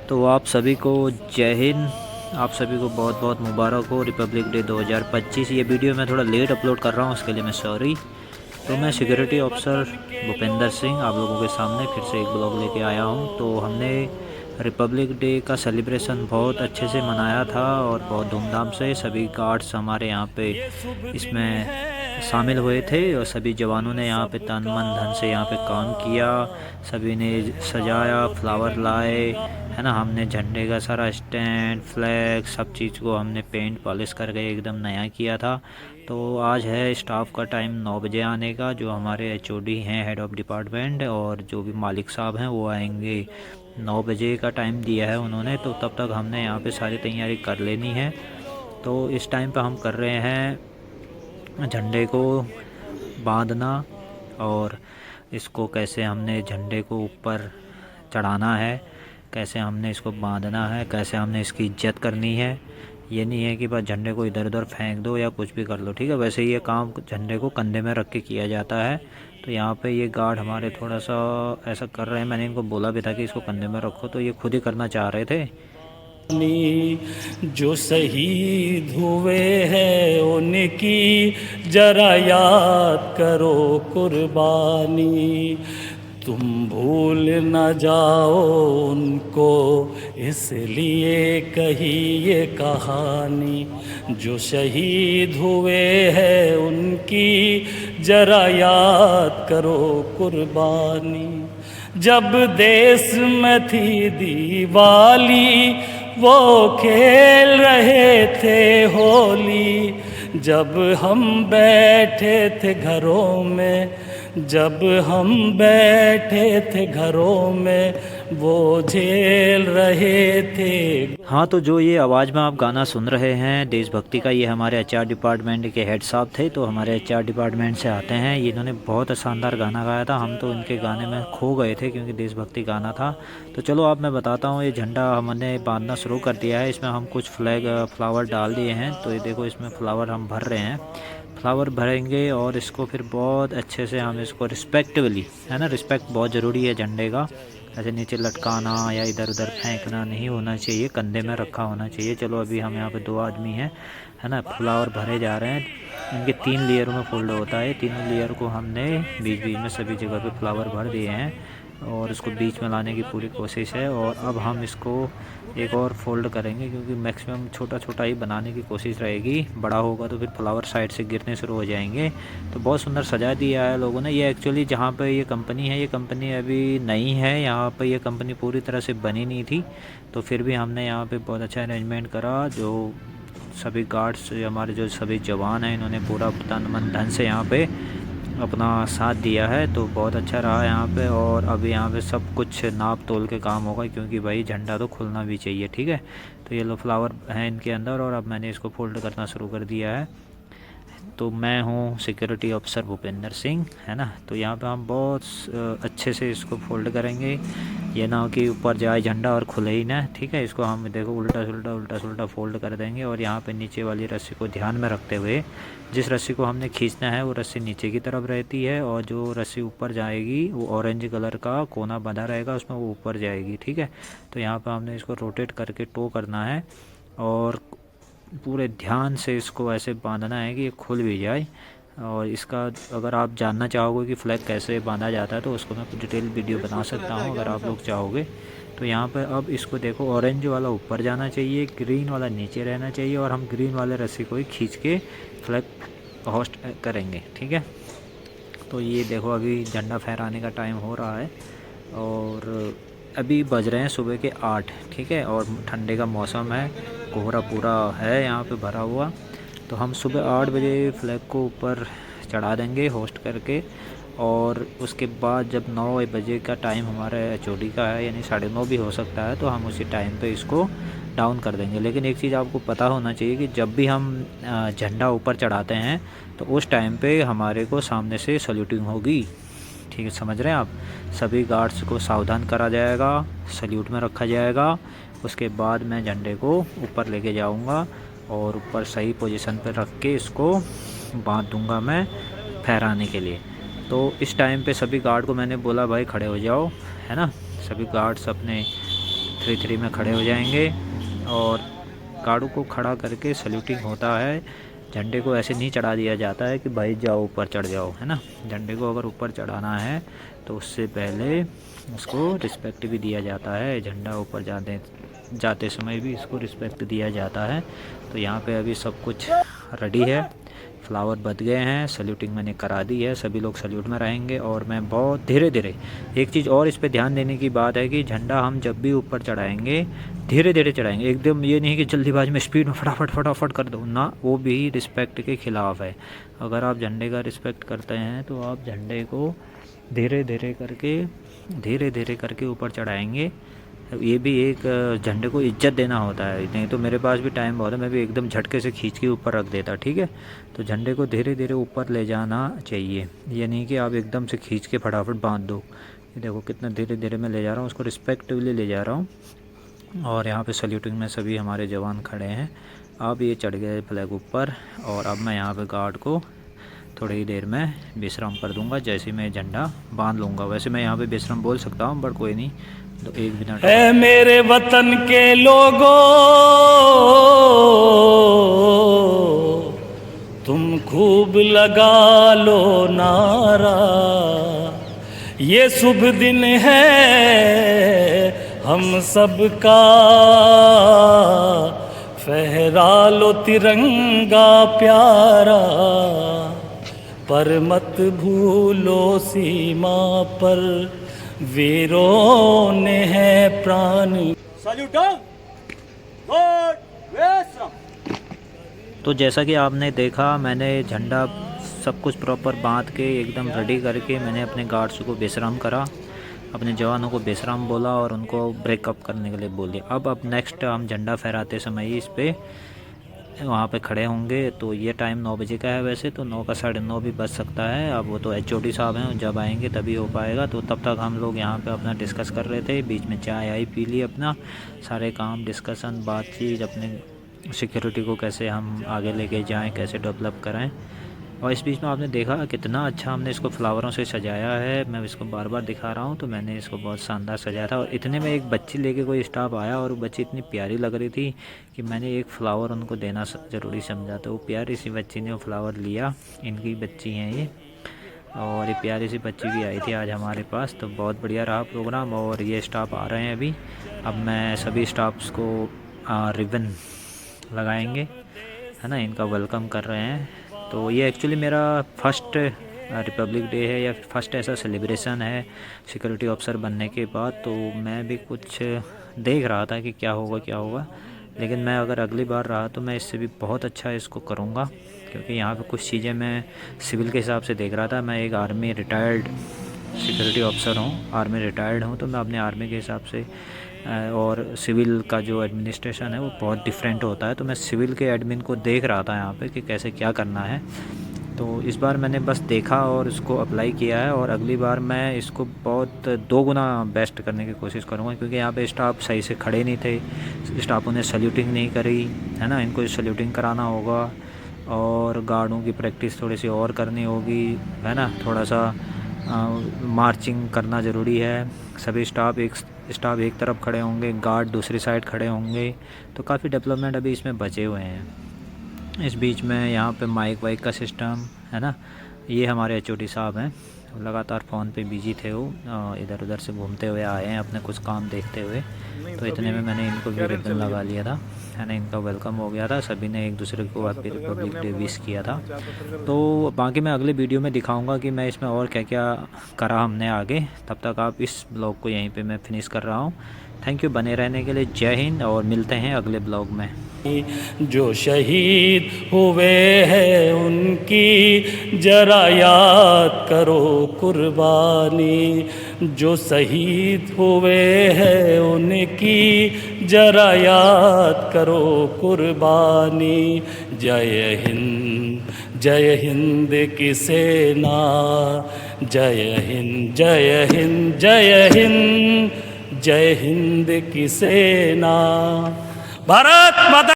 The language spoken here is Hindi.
तो आप सभी को जय हिंद। आप सभी को बहुत बहुत मुबारक हो रिपब्लिक डे 2025। ये वीडियो मैं थोड़ा लेट अपलोड कर रहा हूँ, उसके लिए मैं सॉरी। तो मैं सिक्योरिटी ऑफिसर भूपेंद्र सिंह आप लोगों के सामने फिर से एक ब्लॉग लेके आया हूँ। तो हमने रिपब्लिक डे का सेलिब्रेशन बहुत अच्छे से मनाया था और बहुत धूमधाम से सभी गार्ड्स हमारे यहाँ पे इसमें शामिल हुए थे और सभी जवानों ने यहाँ पे तन मन धन से यहाँ पे काम किया। सभी ने सजाया, फ्लावर लाए, है ना। हमने झंडे का सारा स्टैंड, फ्लैग, सब चीज़ को हमने पेंट पॉलिश करके एकदम नया किया था। तो आज है स्टाफ का टाइम 9 बजे आने का। जो हमारे एचओडी हैं, हेड ऑफ़ डिपार्टमेंट, और जो भी मालिक साहब हैं वो आएंगे 9 बजे का टाइम दिया है उन्होंने। तो तब तक हमने यहाँ पे सारी तैयारी कर लेनी है। तो इस टाइम पे हम कर रहे हैं झंडे को बांधना, और इसको कैसे हमने झंडे को ऊपर चढ़ाना है, कैसे हमने इसको बांधना है, कैसे हमने इसकी इज्जत करनी है। ये नहीं है कि बस झंडे को इधर उधर फेंक दो या कुछ भी कर लो, ठीक है। वैसे ये काम झंडे को कंधे में रख के किया जाता है। तो यहाँ पे ये गार्ड हमारे थोड़ा सा ऐसा कर रहे हैं। मैंने इनको बोला भी था कि इसको कंधे में रखो, तो ये खुद ही करना चाह रहे थे। जो शहीद हुए हैं उनकी जरा याद करो कुर्बानी, तुम भूल न जाओ उनको, इसलिए कही ये कहानी। जो शहीद हुए हैं उनकी जरा याद करो कुर्बानी। जब देश में थी दिवाली वो खेल रहे थे होली, जब हम बैठे थे घरों में, जब हम बैठे थे घरों में वो झेल रहे थे। हाँ, तो जो ये आवाज़ में आप गाना सुन रहे हैं देशभक्ति का, ये हमारे एचआर डिपार्टमेंट के हेड साहब थे। तो हमारे एचआर डिपार्टमेंट से आते हैं। ये इन्होंने बहुत शानदार गाना गाया था। हम तो इनके गाने में खो गए थे क्योंकि देशभक्ति गाना था। तो चलो अब मैं बताता हूँ। ये झंडा हमने बांधना शुरू कर दिया है। इसमें हम कुछ फ्लावर डाल दिए हैं। तो ये देखो, इसमें फ्लावर हम भर रहे हैं। फ्लावर भरेंगे और इसको फिर बहुत अच्छे से हम इसको रिस्पेक्टफुली, है ना, रिस्पेक्ट बहुत ज़रूरी है झंडे का। ऐसे नीचे लटकाना या इधर उधर फेंकना नहीं होना चाहिए, कंधे में रखा होना चाहिए। चलो अभी हम यहाँ पे 2 आदमी हैं, है ना। फ्लावर भरे जा रहे हैं। इनके 3 लेयरों में फोल्ड होता है। तीनों लेयर को हमने बीच बीच में सभी जगह पे फ्लावर भर दिए हैं और इसको बीच में लाने की पूरी कोशिश है। और अब हम इसको एक और फोल्ड करेंगे क्योंकि मैक्सिमम छोटा छोटा ही बनाने की कोशिश रहेगी। बड़ा होगा तो फिर फ्लावर साइड से गिरने शुरू हो जाएंगे। तो बहुत सुंदर सजा दिया है लोगों ने। ये एक्चुअली जहाँ पे ये कंपनी है, ये कंपनी अभी नई है। यहाँ पे ये कंपनी पूरी तरह से बनी नहीं थी। तो फिर भी हमने यहाँ पे बहुत अच्छा अरेंजमेंट करा। जो सभी गार्ड्स, हमारे जो सभी जवान हैं, इन्होंने पूरा तन मन धन से यहाँ पे अपना साथ दिया है। तो बहुत अच्छा रहा यहाँ पे। और अभी यहाँ पे सब कुछ नाप तोल के काम होगा क्योंकि भाई झंडा तो खुलना भी चाहिए, ठीक है। तो ये लो फ्लावर हैं इनके अंदर और अब मैंने इसको फोल्ड करना शुरू कर दिया है। तो मैं हूँ सिक्योरिटी ऑफिसर भूपेंद्र सिंह, है ना। तो यहाँ पे हम बहुत अच्छे से इसको फोल्ड करेंगे। ये ना हो कि ऊपर जाए झंडा और खुले ही ना, ठीक है। इसको हम देखो उल्टा सुल्टा फोल्ड कर देंगे। और यहाँ पे नीचे वाली रस्सी को ध्यान में रखते हुए, जिस रस्सी को हमने खींचना है वो रस्सी नीचे की तरफ रहती है और जो रस्सी ऊपर जाएगी वो ऑरेंज कलर का कोना बंधा रहेगा, उसमें वो ऊपर जाएगी, ठीक है। तो यहाँ पर हमने इसको रोटेट करके टो करना है और पूरे ध्यान से इसको ऐसे बांधना है कि ये खुल भी जाए। और इसका अगर आप जानना चाहोगे कि फ्लैग कैसे बांधा जाता है तो उसको मैं डिटेल वीडियो बना सकता हूँ अगर आप लोग चाहोगे। तो यहाँ पर अब इसको देखो, ऑरेंज वाला ऊपर जाना चाहिए, ग्रीन वाला नीचे रहना चाहिए और हम ग्रीन वाले रस्सी को ही खींच के फ्लैग होस्ट करेंगे, ठीक है। तो ये देखो, अभी झंडा फहराने का टाइम हो रहा है और अभी बज रहे हैं सुबह के 8, ठीक है। और ठंडे का मौसम है, कोहरा पूरा है यहाँ पे भरा हुआ। तो हम सुबह 8 बजे फ्लैग को ऊपर चढ़ा देंगे होस्ट करके। और उसके बाद जब 9 बजे का टाइम हमारा एचओडी का है, यानी 9:30 भी हो सकता है, तो हम उसी टाइम पे इसको डाउन कर देंगे। लेकिन एक चीज़ आपको पता होना चाहिए कि जब भी हम झंडा ऊपर चढ़ाते हैं तो उस टाइम पे हमारे को सामने से सल्यूटिंग होगी, ठीक है। समझ रहे हैं आप। सभी गार्ड्स को सावधान करा जाएगा, सल्यूट में रखा जाएगा। उसके बाद मैं झंडे को ऊपर लेके जाऊंगा और ऊपर सही पोजीशन पर रख के इसको बांध दूंगा मैं फहराने के लिए। तो इस टाइम पे सभी गार्ड को मैंने बोला भाई खड़े हो जाओ, है ना। सभी गार्ड्स अपने 3-3 में खड़े हो जाएंगे और गाड़ू को खड़ा करके सल्यूटिंग होता है। झंडे को ऐसे नहीं चढ़ा दिया जाता है कि भाई जाओ ऊपर चढ़ जाओ, है ना। झंडे को अगर ऊपर चढ़ाना है तो उससे पहले उसको रिस्पेक्ट भी दिया जाता है। झंडा ऊपर जाते समय भी इसको रिस्पेक्ट दिया जाता है। तो यहाँ पे अभी सब कुछ रेडी है, फ्लावर बच गए हैं, सल्यूटिंग मैंने करा दी है, सभी लोग सल्यूट में रहेंगे। और मैं बहुत धीरे धीरे, एक चीज़ और इस पे ध्यान देने की बात है कि झंडा हम जब भी ऊपर चढ़ाएंगे धीरे धीरे चढ़ाएंगे, एकदम ये नहीं कि जल्दीबाजी में स्पीड में फटाफट कर दो ना, वो भी रिस्पेक्ट के ख़िलाफ़ है। अगर आप झंडे का रिस्पेक्ट करते हैं तो आप झंडे को धीरे धीरे करके ऊपर चढ़ाएंगे। ये भी एक झंडे को इज्जत देना होता है। नहीं तो मेरे पास भी टाइम बहुत है, मैं भी एकदम झटके से खींच के ऊपर रख देता, ठीक है। तो झंडे को धीरे धीरे ऊपर ले जाना चाहिए, ये नहीं कि आप एकदम से खींच के फटाफट बांध दो। ये देखो कितना धीरे धीरे मैं ले जा रहा हूँ, उसको रिस्पेक्टिवली ले जा रहा हूँ। और यहाँ पे सल्यूटिंग में सभी हमारे जवान खड़े हैं। अब ये चढ़ गए फ्लैग ऊपर और अब मैं यहाँ पे गार्ड को थोड़ी ही देर में विश्राम कर दूंगा, जैसे मैं झंडा बांध लूँगा। वैसे मैं यहाँ पे विश्राम बोल सकता हूँ, बट कोई नहीं, तो 1 मिनट है मेरे वतन के लोगों, तुम खूब लगा लो नारा, ये शुभ दिन है हम सबका, फहरा लो तिरंगा प्यारा, पर मत भूलो सीमा पर वीरों ने है प्राण। तो जैसा कि आपने देखा, मैंने झंडा सब कुछ प्रॉपर बांध के एकदम रेडी करके मैंने अपने गार्ड्स को विश्राम करा, अपने जवानों को विश्राम बोला और उनको ब्रेकअप करने के लिए बोले। अब नेक्स्ट हम झंडा फहराते समय ही इस पर वहाँ पे खड़े होंगे। तो ये टाइम 9 बजे का है, वैसे तो 9 का 9:30 भी बज सकता है। अब वो तो HOD साहब हैं, जब आएंगे तभी हो पाएगा। तो तब तक हम लोग यहाँ पे अपना डिस्कस कर रहे थे, बीच में चाय आई पी ली, अपना सारे काम डिस्कशन बातचीत, अपने सिक्योरिटी को कैसे हम आगे लेके जाएं, कैसे डेवलप कराएं। और इस बीच में आपने देखा कितना अच्छा हमने इसको फ्लावरों से सजाया है। मैं इसको बार बार दिखा रहा हूँ, तो मैंने इसको बहुत शानदार सजाया था। और इतने में एक बच्ची लेके कोई स्टाफ आया और वो बच्ची इतनी प्यारी लग रही थी कि मैंने एक फ़्लावर उनको देना ज़रूरी समझा। तो वो प्यारी सी बच्ची ने वो फ्लावर लिया, इनकी बच्ची हैं ये, और ये प्यारी सी बच्ची भी आई थी आज हमारे पास। तो बहुत बढ़िया रहा प्रोग्राम। और ये स्टाफ आ रहे हैं अभी, अब मैं सभी स्टाफ्स को रिबन लगाएंगे, है ना, इनका वेलकम कर रहे हैं। तो ये एक्चुअली मेरा फर्स्ट रिपब्लिक डे है या फर्स्ट ऐसा सेलिब्रेशन है सिक्योरिटी ऑफिसर बनने के बाद। तो मैं भी कुछ देख रहा था कि क्या होगा, लेकिन मैं अगर अगली बार रहा तो मैं इससे भी बहुत अच्छा इसको करूँगा, क्योंकि यहाँ पे कुछ चीज़ें मैं सिविल के हिसाब से देख रहा था। मैं एक आर्मी रिटायर्ड सिक्योरिटी ऑफिसर हूँ, आर्मी रिटायर्ड हूँ, तो मैं अपने आर्मी के हिसाब से और सिविल का जो एडमिनिस्ट्रेशन है वो बहुत डिफरेंट होता है। तो मैं सिविल के एडमिन को देख रहा था यहाँ पे कि कैसे क्या करना है। तो इस बार मैंने बस देखा और इसको अप्लाई किया है, और अगली बार मैं इसको बहुत 2 गुना बेस्ट करने की कोशिश करूँगा, क्योंकि यहाँ पे स्टाफ सही से खड़े नहीं थे, स्टाफों ने सल्यूटिंग नहीं करी, है ना। इनको सल्यूटिंग कराना होगा और गार्डों की प्रैक्टिस थोड़ी सी और करनी होगी, है ना। थोड़ा सा मार्चिंग करना ज़रूरी है। सभी स्टाफ एक तरफ खड़े होंगे, गार्ड दूसरी साइड खड़े होंगे। तो काफ़ी डेवलपमेंट अभी इसमें बचे हुए हैं। इस बीच में यहाँ पे माइक वाइक का सिस्टम, है ना। ये हमारे HOD साहब हैं, लगातार फ़ोन पे बिजी थे वो, इधर उधर से घूमते हुए आए हैं अपने कुछ काम देखते हुए। तो इतने में मैंने इनको भी रिबन लगा लिया था, है ना। इनका वेलकम हो गया था, सभी ने एक दूसरे को हैप्पी रिपब्लिक डे विश किया था। तो बाकी मैं अगले वीडियो में दिखाऊंगा कि मैं इसमें और क्या क्या करा हमने आगे। तब तक आप इस ब्लॉग को यहीं पे मैं फिनिश कर रहा हूँ। थैंक यू बने रहने के लिए। जय हिंद, और मिलते हैं अगले ब्लॉग में। जो शहीद हुए हैं उनकी जरा याद करो कुर्बानी, जो शहीद हुए हैं उनकी जरा याद करो कुर्बानी। जय हिंद की सेना, जय हिंद जय हिंद जय हिंद, जय हिंद की सेना। भारत माता।